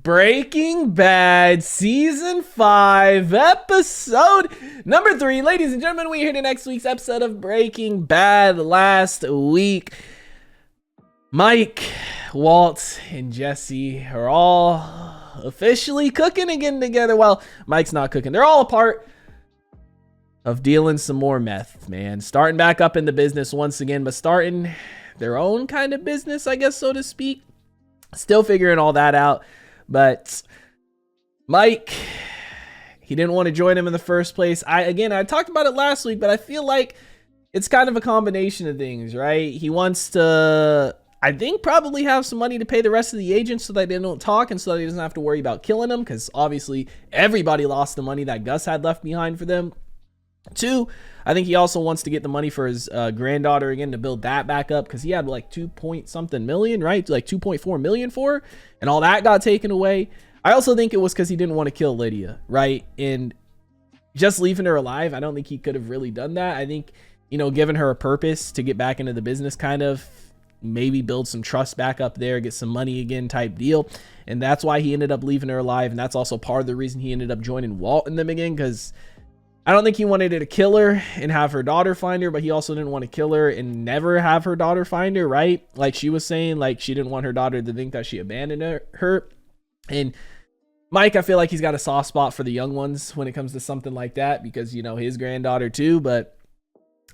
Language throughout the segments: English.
Breaking Bad Season 5, Episode number 3. Ladies and gentlemen, we're here to next week's episode of Breaking Bad. Last week, Mike, Walt, and Jesse are all officially cooking again together. Well, Mike's not cooking. They're all a part of dealing some more meth, man. Starting back up in the business once again, but starting their own kind of business, I guess, so to speak. Still figuring all that out. But Mike, he didn't want to join him in the first place. I talked about it last week, but I feel like it's kind of a combination of things, right? He wants to, I think, probably have some money to pay the rest of the agents so that they don't talk and so that he doesn't have to worry about killing them, because obviously everybody lost the money that Gus had left behind for them. 2, I think he also wants to get the money for his granddaughter again to build that back up, because he had like 2 point something million, right? Like 2.4 million for her, and all that got taken away. I also think it was because he didn't want to kill Lydia, right? And just leaving her alive, I don't think he could have really done that. I think, you know, giving her a purpose to get back into the business, kind of maybe build some trust back up there, get some money again type deal. And that's why he ended up leaving her alive. And that's also part of the reason he ended up joining Walt and them again, because I don't think he wanted to kill her and have her daughter find her, but he also didn't want to kill her and never have her daughter find her, right? Like she was saying, like she didn't want her daughter to think that she abandoned her. And Mike, I feel like he's got a soft spot for the young ones when it comes to something like that, because, you know, his granddaughter too. But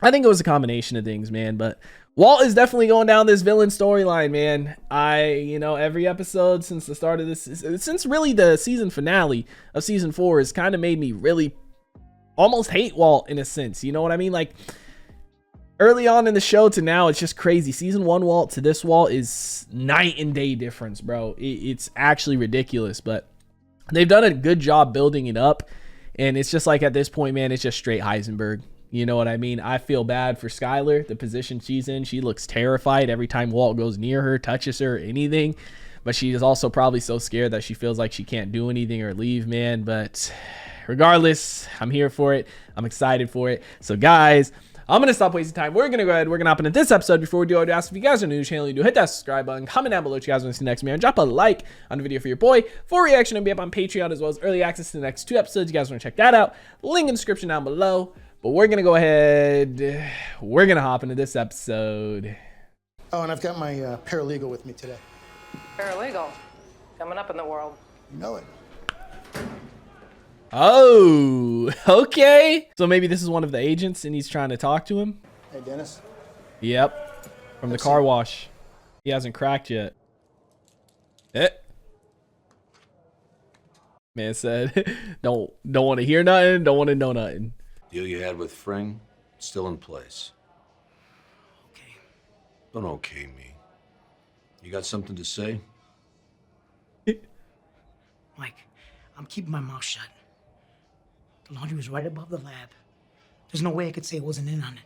I think it was a combination of things, man. But Walt is definitely going down this villain storyline, man. Every episode since the start of this, since really the season finale of season 4 has kind of made me really almost hate Walt in a sense. You know what I mean? Like early on in the show to now, it's just crazy. Season 1 Walt to this Walt is night and day difference, bro. It's actually ridiculous, but they've done a good job building it up. And it's just like at this point, man, it's just straight Heisenberg. You know what I mean? I feel bad for Skylar, the position she's in. She looks terrified every time Walt goes near her, touches her, anything. But she is also probably so scared that she feels like she can't do anything or leave, man. But regardless, I'm here for it. I'm excited for it. So guys, I'm going to stop wasting time. We're going to go ahead. We're going to hop into this episode. Before we do, I would ask if you guys are new to the channel, you do hit that subscribe button, comment down below what you guys want to see next, man. Drop a like on the video for your boy. For reaction, it'll be up on Patreon, as well as early access to the next 2 episodes. You guys want to check that out. Link in the description down below. But we're going to go ahead. We're going to hop into this episode. Oh, and I've got my paralegal with me today. Paralegal? Coming up in the world. You know it. Oh, okay. So maybe this is one of the agents and he's trying to talk to him. Hey, Dennis. Yep. From the car wash. He hasn't cracked yet. Man said, don't want to hear nothing. Don't want to know nothing. Deal you had with Fring, still in place. Okay. Don't okay me. You got something to say? Mike, I'm keeping my mouth shut. The laundry was right above the lab. There's no way I could say I wasn't in on it.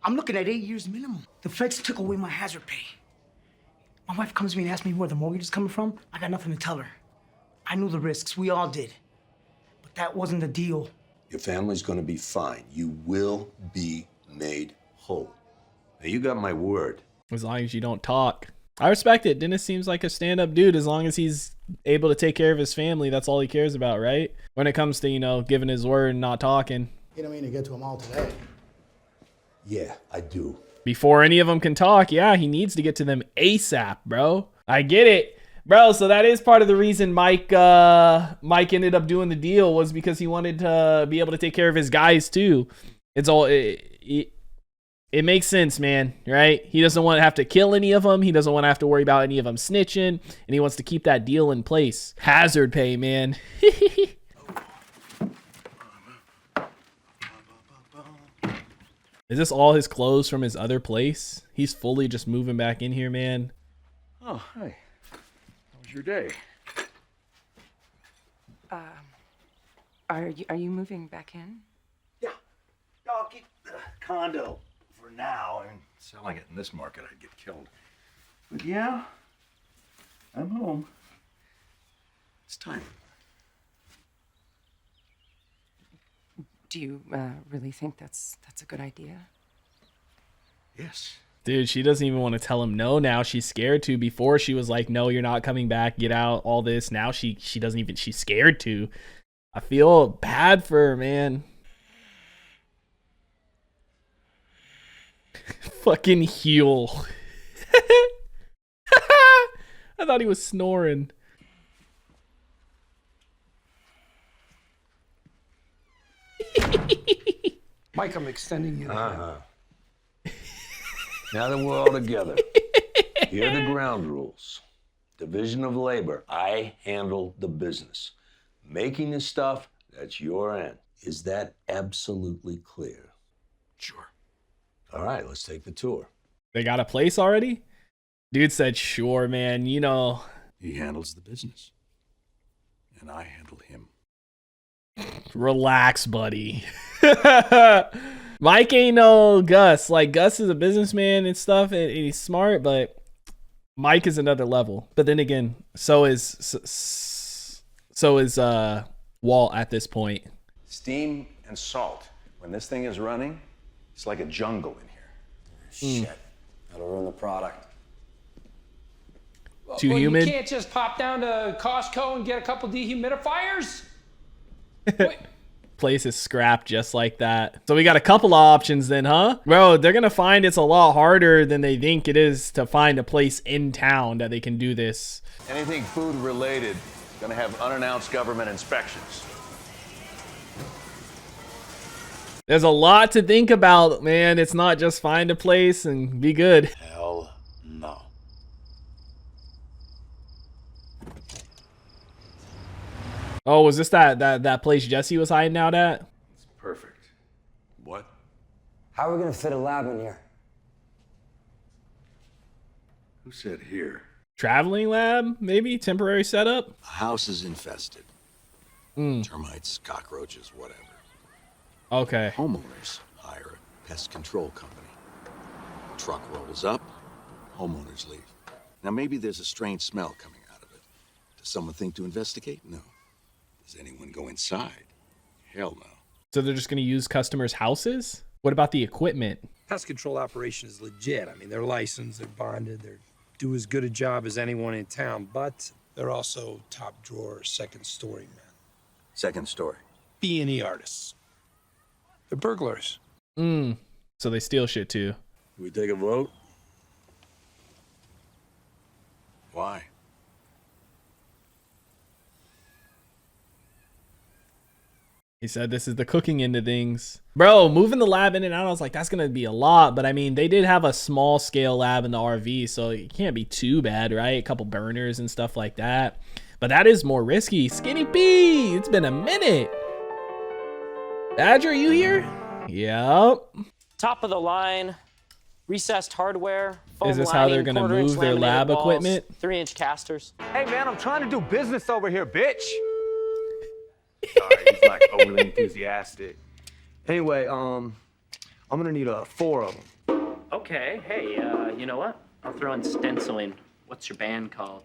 I'm looking at 8 years minimum. The feds took away my hazard pay. My wife comes to me and asks me where the mortgage is coming from. I got nothing to tell her. I knew the risks. We all did. But that wasn't the deal. Your family's gonna be fine. You will be made whole. Now, you got my word. As long as you don't talk. I respect it. Dennis seems like a stand-up dude. As long as he's able to take care of his family, that's all he cares about, right? When it comes to, you know, giving his word and not talking. You don't mean to get to them all today. Yeah, I do. Before any of them can talk, yeah, he needs to get to them ASAP, bro. I get it. Bro, so that is part of the reason Mike ended up doing the deal, was because he wanted to be able to take care of his guys too. It's all it makes sense, man, right? He doesn't want to have to kill any of them. He doesn't want to have to worry about any of them snitching, and he wants to keep that deal in place. Hazard pay, man. Is this all his clothes from his other place? He's fully just moving back in here, man. Oh, hi. How was your day? Are you moving back in? Yeah. I'll keep the condo for now. I mean, selling it in this market, I'd get killed. But yeah, I'm home. It's time. Do you really think that's a good idea? Yes, Dude, she doesn't even want to tell him no now. She's scared to. Before she was like, no, you're not coming back. Get out, all this. Now she doesn't even, she's scared to. I feel bad for her, man. Fucking heel. I thought he was snoring. Mike, I'm extending you. Now that we're all together, here are the ground rules. Division of labor. I handle the business. Making the stuff, that's your end. Is that absolutely clear? Sure. All right, let's take the tour. They got a place already? Dude said, sure, man. You know. He handles the business, and I handle him. Relax, buddy. Mike ain't no Gus. Like, Gus is a businessman and stuff, and he's smart, but Mike is another level. But then again, so is Walt at this point. Steam and salt. When this thing is running, it's like a jungle in here. Shit. That'll ruin the product. Too Well, humid. You can't just pop down to Costco and get a couple dehumidifiers? Wait. Place is scrapped just like that. So we got a couple of options then, huh? Bro, they're gonna find it's a lot harder than they think it is to find a place in town that they can do this. Anything food related, gonna have unannounced government inspections. There's a lot to think about, man. It's not just find a place and be good. Hell no. Oh, was this that place Jesse was hiding out at? It's perfect. What? How are we gonna fit a lab in here? Who said here? Traveling lab, maybe? Temporary setup? The house is infested. Termites, cockroaches, whatever. Okay. Homeowners hire a pest control company. Truck rolls up, homeowners leave. Now maybe there's a strange smell coming out of it. Does someone think to investigate? No. Does anyone go inside? Hell no. So they're just going to use customers' houses? What about the equipment? Pest control operation is legit. I mean, they're licensed, they're bonded, they do as good a job as anyone in town, but they're also top drawer, second story men. Second story. B&E artists. They're burglars. So they steal shit too. We take a vote? Why? He said this is the cooking end of things. Bro, moving the lab in and out, I was like, that's going to be a lot. But I mean, they did have a small scale lab in the RV, so it can't be too bad, right? A couple burners and stuff like that. But that is more risky. Skinny P, it's been a minute. Badger, are you here? Yep. Top of the line, recessed hardware, foam Is this how they're lining, gonna quarter-inch move their laminated lab walls, equipment? 3-inch casters. Hey man, I'm trying to do business over here, bitch. Sorry, he's like overly enthusiastic. Anyway, I'm gonna need 4 of them. Okay, hey, you know what? I'll throw in stenciling. What's your band called?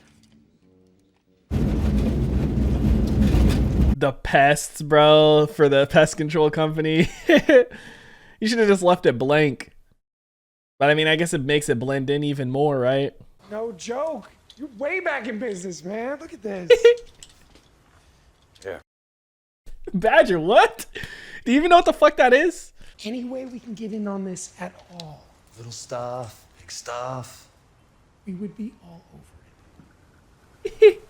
The pests, bro, for the pest control company. You should have just left it blank. But I mean, I guess it makes it blend in even more, right? No joke. You're way back in business, man. Look at this. Badger, what? Do you even know what the fuck that is? Any way we can get in on this at all, Little stuff, big stuff. we would be all over it.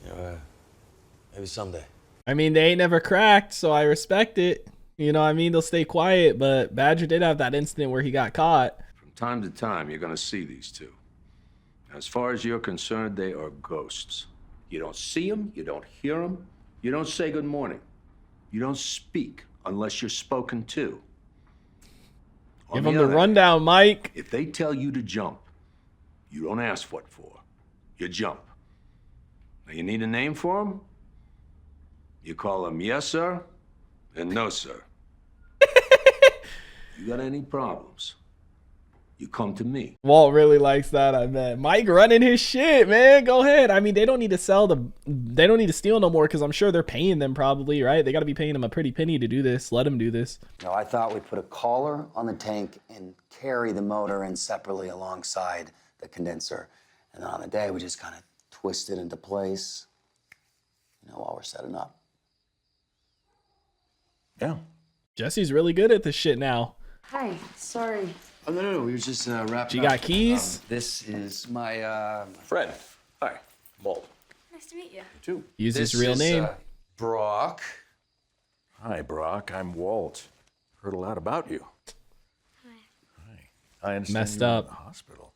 Yeah, maybe someday. I mean, they ain't never cracked, so I respect it. You know what I mean? They'll stay quiet, but Badger did have that incident where he got caught. From time to time, you're gonna see these two. As far as you're concerned, they are ghosts. You don't see them, you don't hear them, you don't say good morning. You don't speak unless you're spoken to. Give them the rundown, Mike. If they tell you to jump, you don't ask what for. You jump. Now, you need a name for them? You call them yes, sir, and no, sir. You got any problems, you come to me. Walt really likes that, I bet. Mike running his shit, man. Go ahead. I mean, they don't need to steal no more because I'm sure they're paying them probably, right? They got to be paying them a pretty penny to do this. Let them do this. No, I thought we'd put a collar on the tank and carry the motor in separately alongside the condenser. And then on the day, we just kind of twist it into place, while we're setting up. Yeah. Jesse's really good at this shit now. Hi, sorry. Oh, no, we were just wrapping She got keys? This is my, Fred. Hi. Walt. Nice to meet you. Too. Use his real name. Brock. Hi, Brock. I'm Walt. Heard a lot about you. Hi. I understand Messed you were in up. the hospital.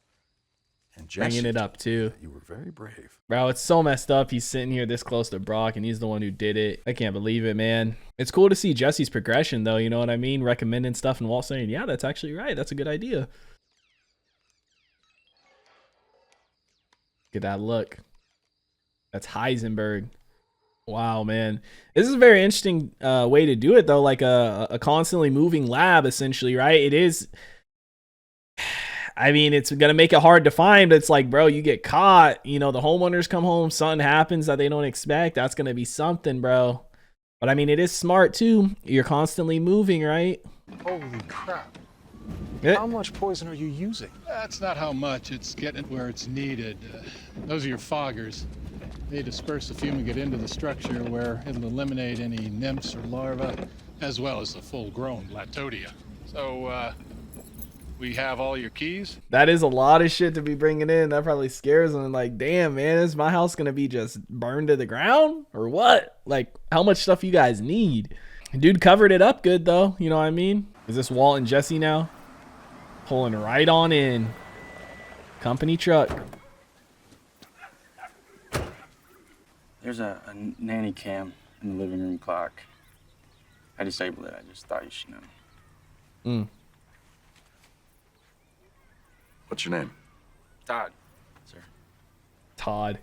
And Bringing Jesse, it up too. you were very brave. Bro, it's so messed up. He's sitting here this close to Brock, and he's the one who did it. I can't believe it, man. It's cool to see Jesse's progression, though. You know what I mean? Recommending stuff, and Walt saying, yeah, that's actually right. That's a good idea. Look at that look. That's Heisenberg. Wow, man. This is a very interesting way to do it, though. Like a constantly moving lab, essentially, right? It is... I mean, it's going to make it hard to find, but it's like, bro, you get caught, the homeowners come home, something happens that they don't expect. That's going to be something, bro. But I mean, it is smart too. You're constantly moving, right? Holy crap. Yeah. How much poison are you using? That's not how much. It's getting it where it's needed. Those are your foggers. They disperse the fume and get into the structure where it'll eliminate any nymphs or larvae, as well as the full-grown Latodia. So, we have all your keys? That is a lot of shit to be bringing in. That probably scares them. Like, damn, man, is my house going to be just burned to the ground or what? Like, how much stuff you guys need? Dude covered it up good, though. You know what I mean? Is this Walt and Jesse now? Pulling right on in. Company truck. There's a nanny cam in the living room clock. I disabled it. I just thought you should know. What's your name? Todd, sir. Todd.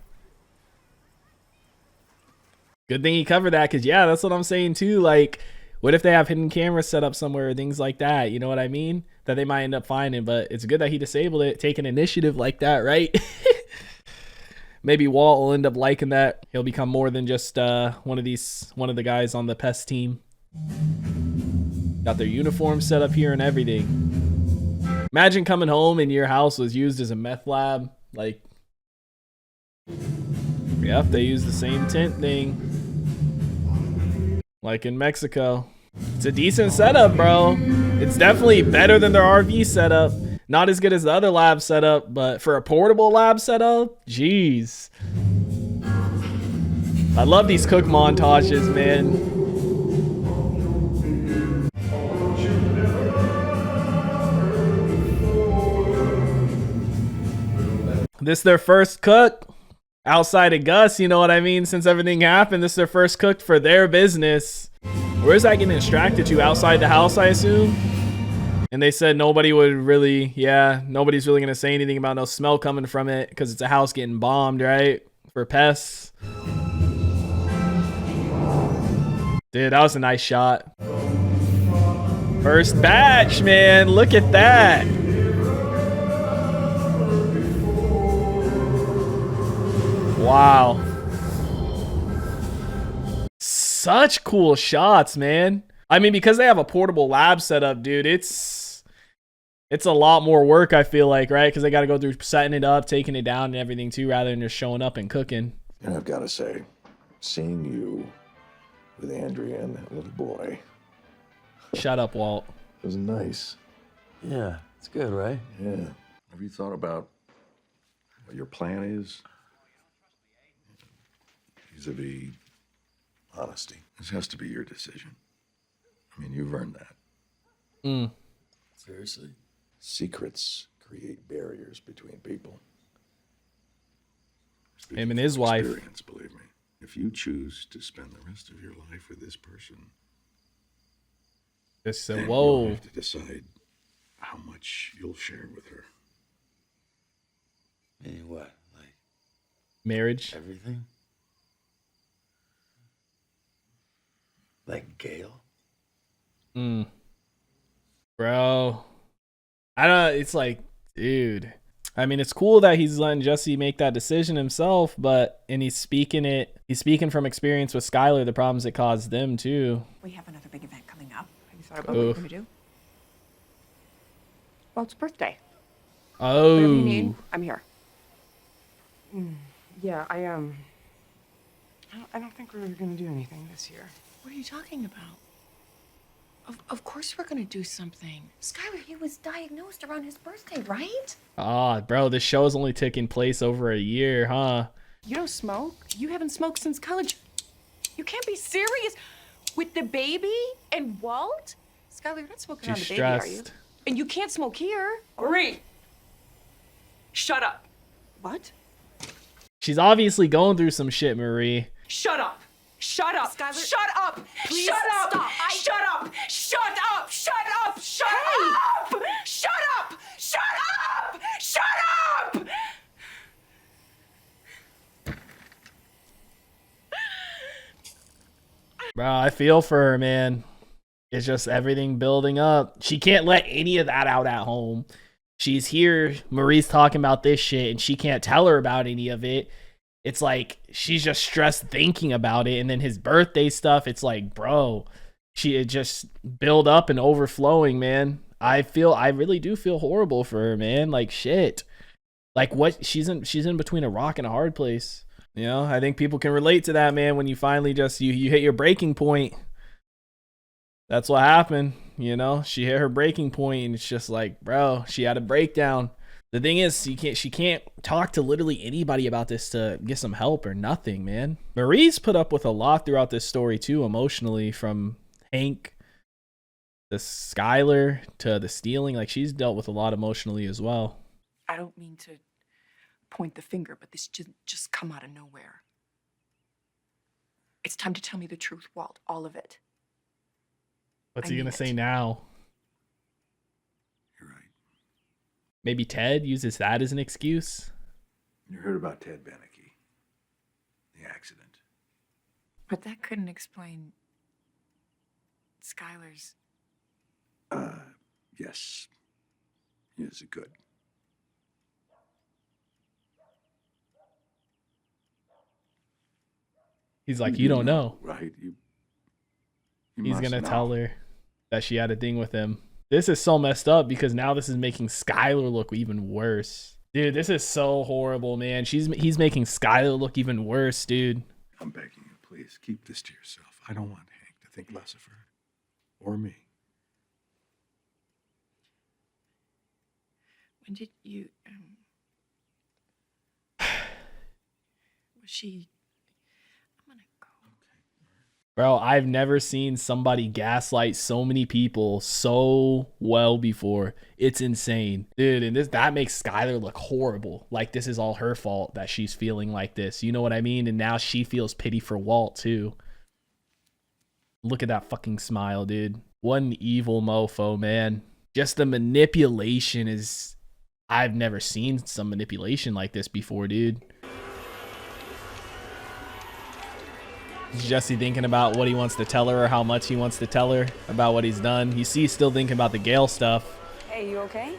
Good thing he covered that, because, yeah, that's what I'm saying, too. Like, what if they have hidden cameras set up somewhere or things like that? You know what I mean? That they might end up finding, but it's good that he disabled it, taking initiative like that, right? Maybe Walt will end up liking that. He'll become more than just one of the guys on the pest team. Got their uniform set up here and everything. Imagine coming home and your house was used as a meth lab. Like, yep, they use the same tent thing. Like in Mexico. It's a decent setup, bro. It's definitely better than their RV setup. Not as good as the other lab setup, but for a portable lab setup, jeez. I love these cook montages, man. This is their first cook outside of Gus, you know what I mean? Since everything happened, this is their first cook for their business. Where's that getting extracted to? Outside the house, I assume? And they said nobody would really, nobody's really going to say anything about no smell coming from it because it's a house getting bombed, right? For pests. Dude, that was a nice shot. First batch, man. Look at that. Wow. Such cool shots, man. I mean, because they have a portable lab setup, dude, it's a lot more work, I feel like, right? Because they got to go through setting it up, taking it down and everything too, rather than just showing up and cooking. And I've got to say, seeing you with Andrea and that little boy. Shut up, Walt. It was nice. Yeah, it's good, right? Yeah. Have you thought about what your plan is? Vis-a-vis honesty. This has to be your decision. I mean, you've earned that. Seriously? Secrets create barriers between people. Him and his wife. Experience, believe me. If you choose to spend the rest of your life with this person, Just so, then whoa. you'll have to decide how much you'll share with her. Meaning what? Like Marriage. everything? Like Gail? Bro. I don't know. It's like, Dude. I mean, it's cool that he's letting Jesse make that decision himself, and he's speaking from experience with Skylar, the problems it caused them too. We have another big event coming up. Have you thought about what you're going to do? Walt's birthday. Oh. Whatever you need, I'm here. Yeah, I don't think we're going to do anything this year. What are you talking about? Of course we're gonna do something. Skylar, he was diagnosed around his birthday, right? Bro, this show's only taking place over a year, huh? You don't smoke? You haven't smoked since college. You can't be serious with the baby and Walt? Skylar, you're not smoking around the baby, are you? And you can't smoke here. Marie! Shut up. What? She's obviously going through some shit, Marie. Shut up. Shut up. Skylar, shut up. Please shut up. stop. Shut up. Shut up. Shut up. Shut up. Shut up. Shut up. Shut up. Bro, I feel for her, man. It's just everything building up. She can't let any of that out at home. She's here, Marie's talking about this shit, and she can't tell her about any of it. It's like she's just stressed thinking about it. And then his birthday stuff, it's like, bro, it just build up and overflowing, man. I really do feel horrible for her, man. Like, shit. Like, what? She's in between a rock and a hard place. You know, I think people can relate to that, man, when you finally just you hit your breaking point. That's what happened, you know? She hit her breaking point, and it's just like, bro, she had a breakdown. The thing is, she can't talk to literally anybody about this to get some help or nothing, man. Marie's put up with a lot throughout this story too, emotionally, from Hank, the Skylar, to the stealing. Like, she's dealt with a lot emotionally as well. I don't mean to point the finger, but this just come out of nowhere. It's time to tell me the truth, Walt, all of it. What's he gonna say now? Maybe Ted uses that as an excuse? You heard about Ted Beneke, the accident. But that couldn't explain Skylar's... Yes. Yes, it could. He's like, you don't know. Right? He's gonna tell her that she had a thing with him. This is so messed up because now this is making Skylar look even worse. Dude, this is so horrible, man. He's making Skylar look even worse, dude. I'm begging you, please, keep this to yourself. I don't want Hank to think less of her. Or me. When did you... was she... Bro, I've never seen somebody gaslight so many people so well before. It's insane. Dude, and that makes Skylar look horrible. Like this is all her fault that she's feeling like this. You know what I mean? And now she feels pity for Walt too. Look at that fucking smile, dude. What an evil mofo, man. Just the manipulation is... I've never seen some manipulation like this before, dude. Is Jesse thinking about what he wants to tell her or how much he wants to tell her about what he's done? You see he's still thinking about the Gale stuff. Hey, you okay?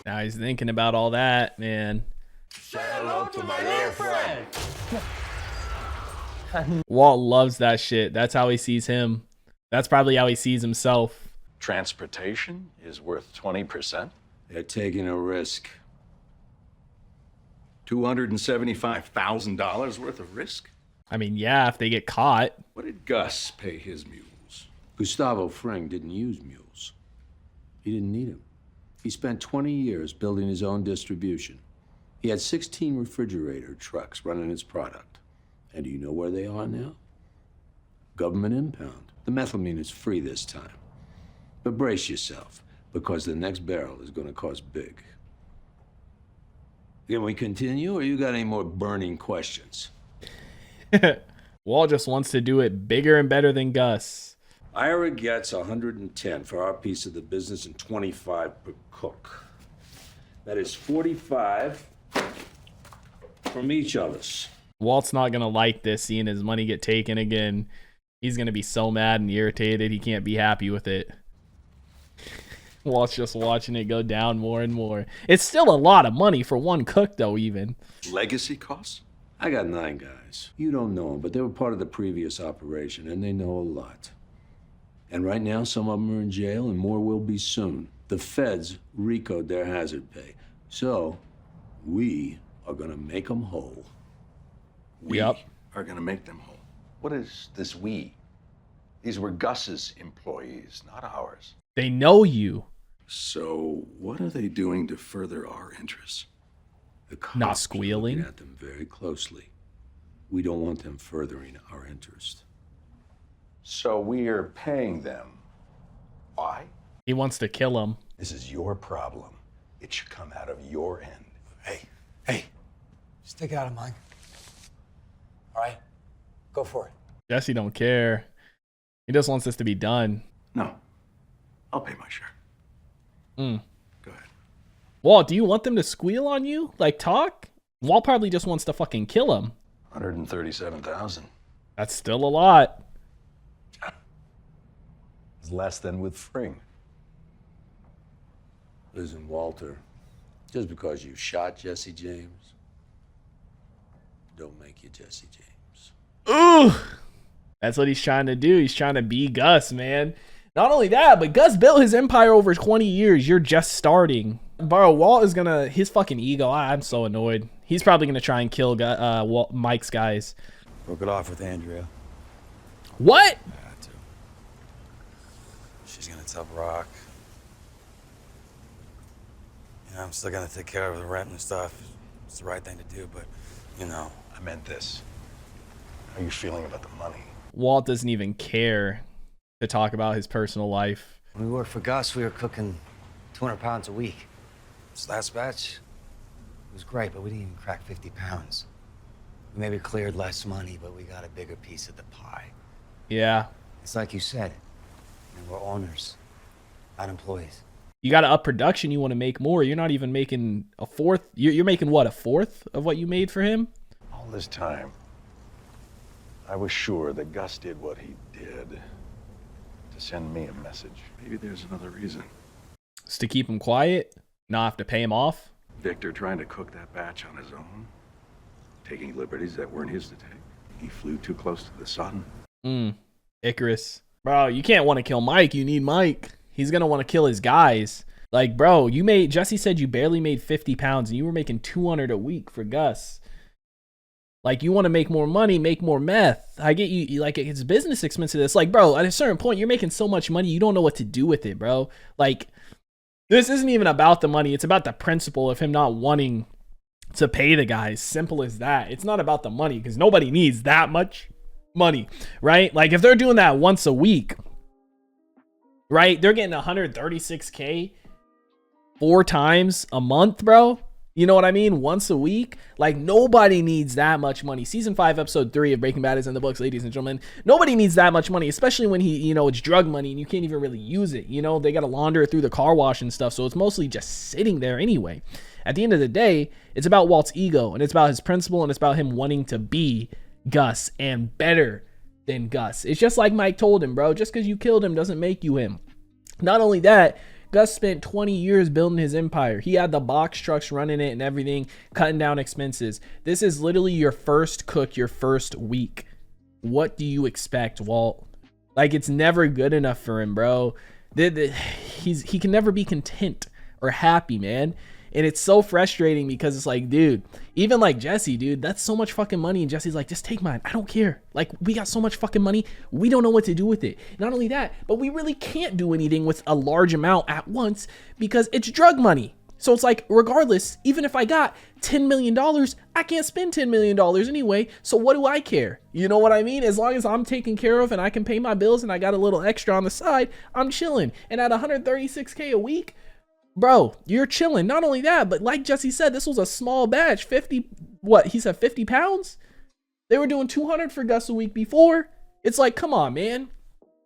Now he's thinking about all that, man. Say hello to my little friend. Walt loves that shit. That's how he sees him. That's probably how he sees himself. Transportation is worth 20%. They're taking a risk. $275,000 worth of risk? I mean, yeah, if they get caught. What did Gus pay his mules? Gustavo Fring didn't use mules. He didn't need them. He spent 20 years building his own distribution. He had 16 refrigerator trucks running his product. And do you know where they are now? Government impound. The methylamine is free this time. But brace yourself, because the next barrel is going to cost big. Can we continue, or you got any more burning questions? Walt just wants to do it bigger and better than Gus. Ira gets 110 for our piece of the business and 25 per cook. That is 45 from each of us. Walt's not going to like this, seeing his money get taken again. He's going to be so mad and irritated, he can't be happy with it. Walt's just watching it go down more and more. It's still a lot of money for one cook, though, even. Legacy costs? I got 9 guys. You don't know them, but they were part of the previous operation, and they know a lot. And right now, some of them are in jail, and more will be soon. The feds RICO'd their hazard pay. So, we are gonna make them whole. We are gonna make them whole. What is this we? These were Gus's employees, not ours. They know you. So, what are they doing to further our interests? The cops Not are squealing. looking at them very closely. We don't want them furthering our interest. So we are paying them. Why? He wants to kill him. This is your problem. It should come out of your end. Hey, stick it out of mine. All right, go for it. Jesse don't care. He just wants this to be done. No, I'll pay my share. Go ahead. Walt, do you want them to squeal on you? Like, talk? Walt probably just wants to fucking kill him. 137,000. That's still a lot. It's less than with Fring. Listen, Walter, just because you shot Jesse James, don't make you Jesse James. Ooh! That's what he's trying to do. He's trying to be Gus, man. Not only that, but Gus built his empire over 20 years. You're just starting. Bro, Walt is gonna, his fucking ego, I'm so annoyed. He's probably gonna try and kill Mike's guys. Broke it off with Andrea. What? I had to. She's gonna tell Brock. You know, I'm still gonna take care of the rent and stuff. It's the right thing to do, but, you know. I meant this. How are you feeling about the money? Walt doesn't even care to talk about his personal life. When we worked for Gus, we were cooking 200 pounds a week. This last batch, it was great, but we didn't even crack 50 pounds. We maybe cleared less money, but we got a bigger piece of the pie. Yeah. It's like you said, we're owners, not employees. You got to up production. You want to make more. You're not even making a fourth. You're making what, a fourth of what you made for him? All this time, I was sure that Gus did what he did to send me a message. Maybe there's another reason. It's to keep him quiet, not have to pay him off. Victor trying to cook that batch on his own, taking liberties that weren't his to take. He flew too close to the sun. Icarus. Bro, you can't want to kill Mike. You need Mike. He's going to want to kill his guys. Like, bro, Jesse said you barely made 50 pounds and you were making 200 a week for Gus. Like, you want to make more money, make more meth. I get you, like, it's business expensive. It's like, bro, at a certain point, you're making so much money, you don't know what to do with it, bro. Like, this isn't even about the money. It's about the principle of him not wanting to pay the guys. Simple as that. It's not about the money because nobody needs that much money, right? Like, if they're doing that once a week, right? They're getting 136K 4 times a month, bro. You know what I mean? Once a week. Like, nobody needs that much money. Season 5, episode 3 of Breaking Bad is in the books, ladies and gentlemen. Nobody needs that much money, especially when it's drug money and you can't even really use it. You know, they got to launder it through the car wash and stuff. So it's mostly just sitting there anyway. At the end of the day, it's about Walt's ego and it's about his principle and it's about him wanting to be Gus and better than Gus. It's just like Mike told him, bro. Just because you killed him doesn't make you him. Not only that, Gus spent 20 years building his empire. He had the box trucks running it and everything, cutting down expenses. This is literally your first cook, your first week. What do you expect, Walt? Like, it's never good enough for him, bro. He can never be content or happy, man. And it's so frustrating because it's like, dude, even like Jesse, dude, that's so much fucking money. And Jesse's like, just take mine. I don't care. Like, we got so much fucking money. We don't know what to do with it. Not only that, but we really can't do anything with a large amount at once because it's drug money. So it's like, regardless, even if I got $10 million, I can't spend $10 million anyway. So what do I care? You know what I mean? As long as I'm taken care of and I can pay my bills and I got a little extra on the side, I'm chilling. And at 136K a week, bro, you're chilling. Not only that, but like Jesse said, this was a small batch. 50 pounds? They were doing 200 for Gus a week before. It's like, come on, man.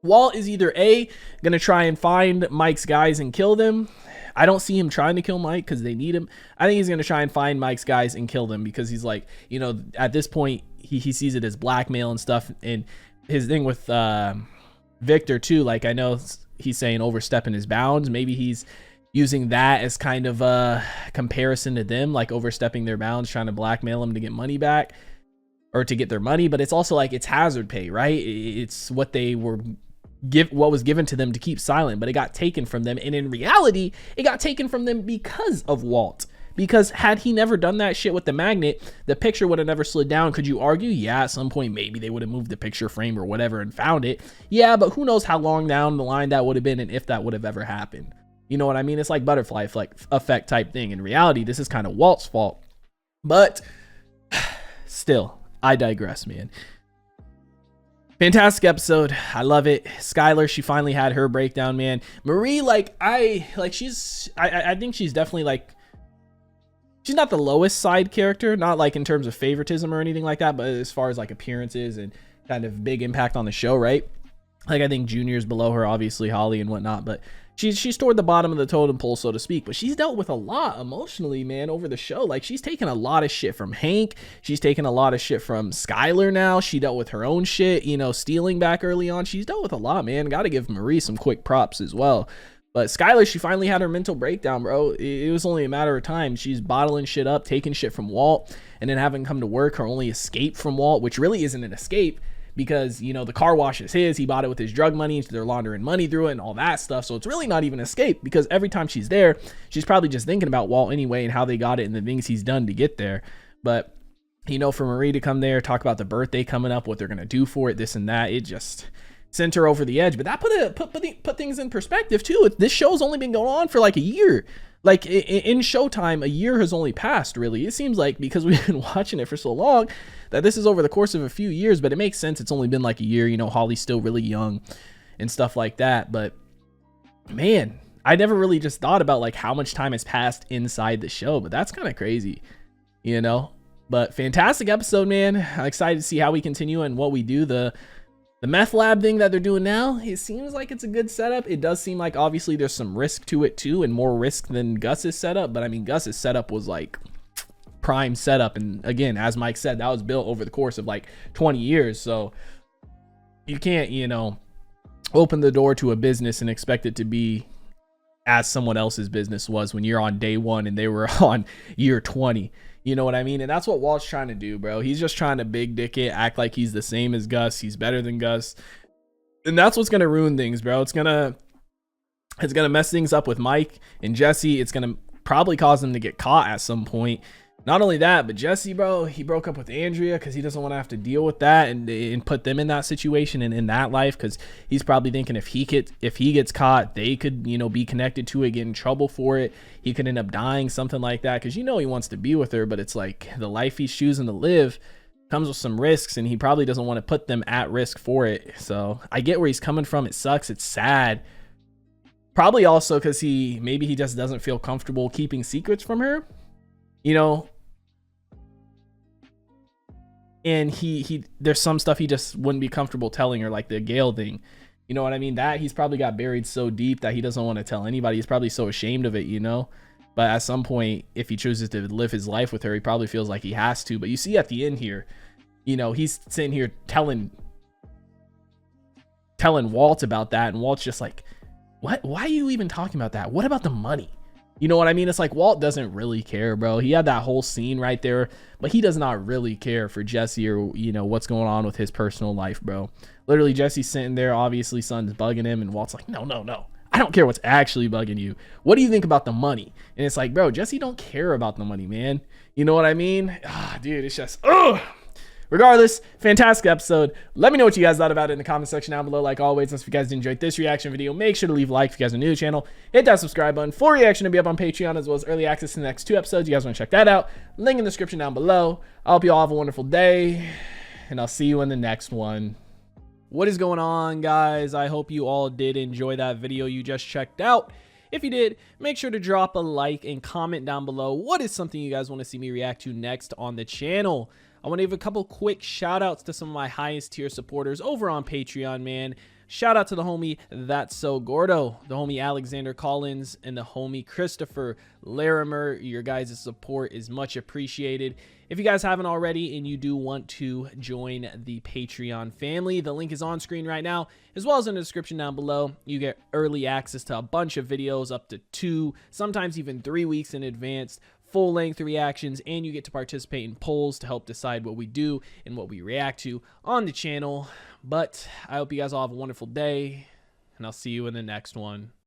Walt is either A, gonna try and find Mike's guys and kill them. I don't see him trying to kill Mike because they need him. I think he's gonna try and find Mike's guys and kill them because he's like, you know, at this point, he sees it as blackmail and stuff. And his thing with Victor too. Like, I know he's saying overstepping his bounds. Maybe he's using that as kind of a comparison to them, like overstepping their bounds, trying to blackmail them to get money back or to get their money. But it's also like, it's hazard pay, right? It's what they were what was given to them to keep silent, but it got taken from them. And in reality, it got taken from them because of Walt. Because had he never done that shit with the magnet, the picture would have never slid down. Could you argue? Yeah, at some point, maybe they would have moved the picture frame or whatever and found it. Yeah, but who knows how long down the line that would have been and if that would have ever happened. You know what I mean? It's like butterfly effect type thing. In reality, this is kind of Walt's fault. But still, I digress, man. Fantastic episode. I love it. Skylar, she finally had her breakdown, man. Marie, I think she's definitely like, she's not the lowest side character, not like in terms of favoritism or anything like that, but as far as like appearances and kind of big impact on the show, right? Like, I think Junior's below her, obviously Holly and whatnot, but she's toward the bottom of the totem pole, so to speak. But she's dealt with a lot emotionally, man, over the show. Like, she's taken a lot of shit from Hank. She's taken a lot of shit from Skylar now. She dealt with her own shit, you know, stealing back early on. She's dealt with a lot, man. Got to give Marie some quick props as well. But Skylar, she finally had her mental breakdown, bro. It was only a matter of time. She's bottling shit up, taking shit from Walt, and then having come to work, her only escape from Walt, which really isn't an escape, because, you know, the car wash is his. He bought it with his drug money. They're laundering money through it and all that stuff. So it's really not even escape, because every time she's there, she's probably just thinking about Walt anyway and how they got it and the things he's done to get there. But, you know, for Marie to come there, talk about the birthday coming up, what they're going to do for it, this and that, it just sent her over the edge. But that put things in perspective too. This show's only been going on for like a year. Like, in Showtime, a year has only passed, really. It seems like, because we've been watching it for so long, that this is over the course of a few years, but it makes sense. It's only been like a year. You know, Holly's still really young and stuff like that. But man, I never really just thought about like how much time has passed inside the show, but that's kind of crazy, you know? But fantastic episode, man. I'm excited to see how we continue and what we do. The meth lab thing that they're doing now, it seems like it's a good setup. It does seem like obviously there's some risk to it too, and more risk than Gus's setup. But I mean, Gus's setup was like prime setup. And again, as Mike said, that was built over the course of like 20 years. So you can't, you know, open the door to a business and expect it to be as someone else's business was when you're on day one and they were on year 20. You know what I mean? And that's what Walt's trying to do, bro. He's just trying to big dick it, act like he's the same as Gus. He's better than Gus. And that's what's going to ruin things, bro. It's going to mess things up with Mike and Jesse. It's going to probably cause them to get caught at some point. Not only that, but Jesse, bro, he broke up with Andrea because he doesn't want to have to deal with that and put them in that situation and in that life, because he's probably thinking if he gets caught, they could, you know, be connected to it, get in trouble for it. He could end up dying, something like that, because, you know, he wants to be with her, but it's like the life he's choosing to live comes with some risks, and he probably doesn't want to put them at risk for it. So I get where he's coming from. It sucks. It's sad. Probably also because maybe he just doesn't feel comfortable keeping secrets from her, you know. And there's some stuff he just wouldn't be comfortable telling her, like the Gail thing. You know what I mean? That he's probably got buried so deep that he doesn't want to tell anybody. He's probably so ashamed of it, you know? But at some point, if he chooses to live his life with her, he probably feels like he has to. But you see at the end here, you know, he's sitting here telling Walt about that. And Walt's just like, what? Why are you even talking about that? What about the money? You know what I mean? It's like Walt doesn't really care, bro. He had that whole scene right there, but he does not really care for Jesse or, you know, what's going on with his personal life, bro. Literally, Jesse's sitting there. Obviously, Son's bugging him, and Walt's like, no. I don't care what's actually bugging you. What do you think about the money? And it's like, bro, Jesse don't care about the money, man. You know what I mean? Dude, it's just, Regardless, fantastic episode. Let me know what you guys thought about it in the comment section down below. Like always, if you guys enjoyed this reaction video, make sure to leave a like. If you guys are new to the channel, hit that subscribe button. Full reaction to be up on Patreon, as well as early access to the next 2 episodes. You guys want to check that out? Link in the description down below. I hope you all have a wonderful day, and I'll see you in the next one. What is going on, guys? I hope you all did enjoy that video you just checked out. If you did, make sure to drop a like and comment down below what is something you guys want to see me react to next on the channel. I want to give a couple quick shout outs to some of my highest tier supporters over on Patreon, man. Shout out to the homie That's So Gordo, the homie Alexander Collins, and the homie Christopher Larimer. Your guys' support is much appreciated. If you guys haven't already and you do want to join the Patreon family, the link is on screen right now, as well as in the description down below. You get early access to a bunch of videos up to 2, sometimes even 3 weeks in advance, full-length reactions, and you get to participate in polls to help decide what we do and what we react to on the channel. But I hope you guys all have a wonderful day, and I'll see you in the next one.